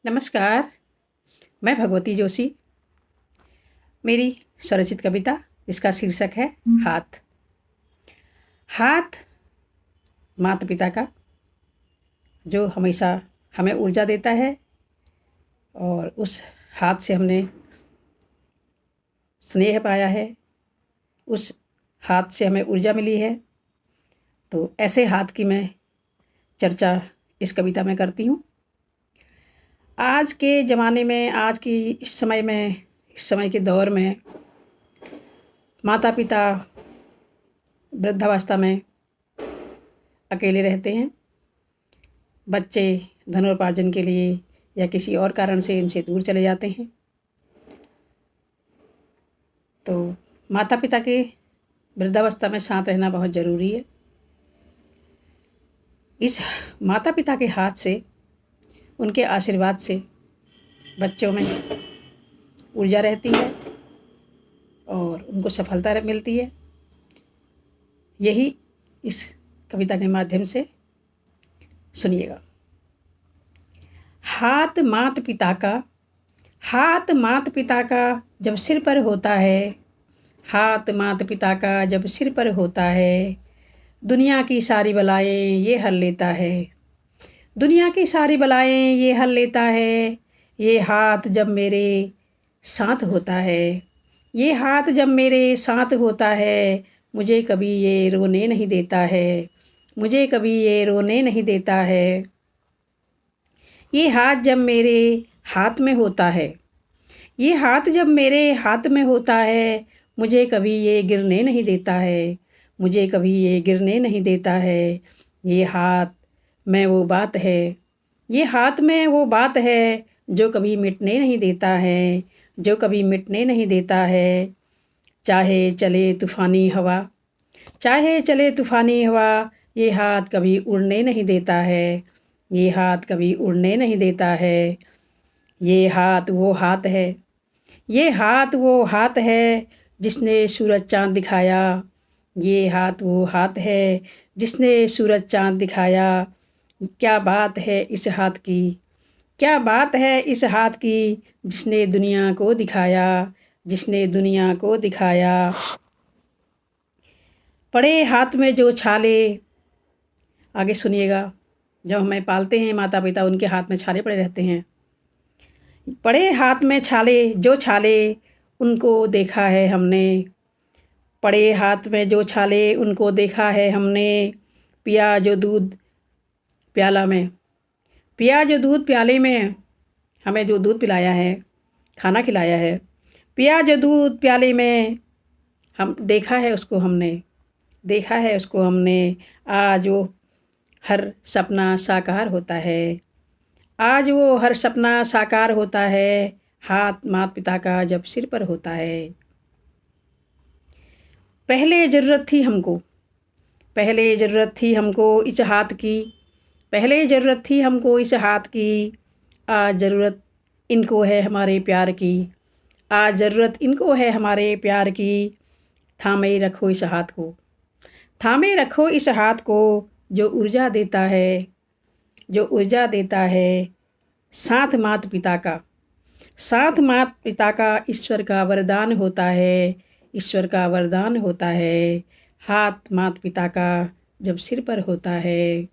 नमस्कार। मैं भगवती जोशी। मेरी स्वरचित कविता जिसका शीर्षक है हाथ। हाथ माता पिता का जो हमेशा हमें ऊर्जा देता है और उस हाथ से हमने स्नेह पाया है, उस हाथ से हमें ऊर्जा मिली है। तो ऐसे हाथ की मैं चर्चा इस कविता में करती हूँ। आज के ज़माने में, आज की इस समय के दौर में माता पिता वृद्धावस्था में अकेले रहते हैं। बच्चे धनोपार्जन के लिए या किसी और कारण से इनसे दूर चले जाते हैं। तो माता पिता के वृद्धावस्था में साथ रहना बहुत ज़रूरी है। इस माता पिता के हाथ से, उनके आशीर्वाद से बच्चों में ऊर्जा रहती है और उनको सफलता मिलती है। यही इस कविता के माध्यम से सुनिएगा। हाथ माता पिता का, हाथ माता पिता का जब सिर पर होता है, हाथ माता पिता का जब सिर पर होता है, दुनिया की सारी बलाएं ये हल लेता है। दुनिया की सारी बलाएं ये हल लेता है। ये हाथ जब मेरे साथ होता है, ये हाथ जब मेरे साथ होता है, मुझे कभी ये रोने नहीं देता है, मुझे कभी ये रोने नहीं देता है। ये हाथ जब मेरे हाथ में होता है, ये हाथ जब मेरे हाथ में होता है, मुझे कभी ये गिरने नहीं देता है, मुझे कभी ये गिरने नहीं देता है। ये हाथ में वो बात है, ये हाथ में वो बात है, जो कभी मिटने नहीं देता है, जो कभी मिटने नहीं देता है। चाहे चले तूफ़ानी हवा, चाहे चले तूफ़ानी हवा, ये हाथ कभी उड़ने नहीं देता है, ये हाथ कभी उड़ने नहीं देता है। ये हाथ वो हाथ है, ये हाथ वो हाथ है, जिसने सूरज चाँद दिखाया। ये हाथ वो हाथ है, जिसने सूरज चाँद दिखाया। क्या बात है इस हाथ की, क्या बात है इस हाथ की, जिसने दुनिया को दिखाया, जिसने दुनिया को दिखाया। पड़े हाथ में जो छाले, आगे सुनिएगा। जब हमें पालते हैं माता पिता, उनके हाथ में छाले पड़े रहते हैं। पड़े हाथ में छाले, जो छाले उनको देखा है हमने, पड़े हाथ में जो छाले उनको देखा है हमने। पिया जो दूध प्याला में, पिया जो दूध प्याले में, हमें जो दूध पिलाया है, खाना खिलाया है। पिया जो दूध प्याले में, हम देखा है उसको हमने, देखा है उसको हमने। आज वो हर सपना साकार होता है, आज वो हर सपना साकार होता है। हाथ माता पिता का जब सिर पर होता है। पहले ज़रूरत थी हमको, पहले ज़रूरत थी हमको इस हाथ की, पहले ज़रूरत थी हमको इस हाथ की। आज ज़रूरत इनको है हमारे प्यार की, आज ज़रूरत इनको है हमारे प्यार की। थामे रखो इस हाथ को, थामे रखो इस हाथ को, जो ऊर्जा देता है, जो ऊर्जा देता है। साथ माता पिता का, साथ माता पिता का ईश्वर का वरदान होता है, ईश्वर का वरदान होता है। हाथ माता पिता का जब सिर पर होता है।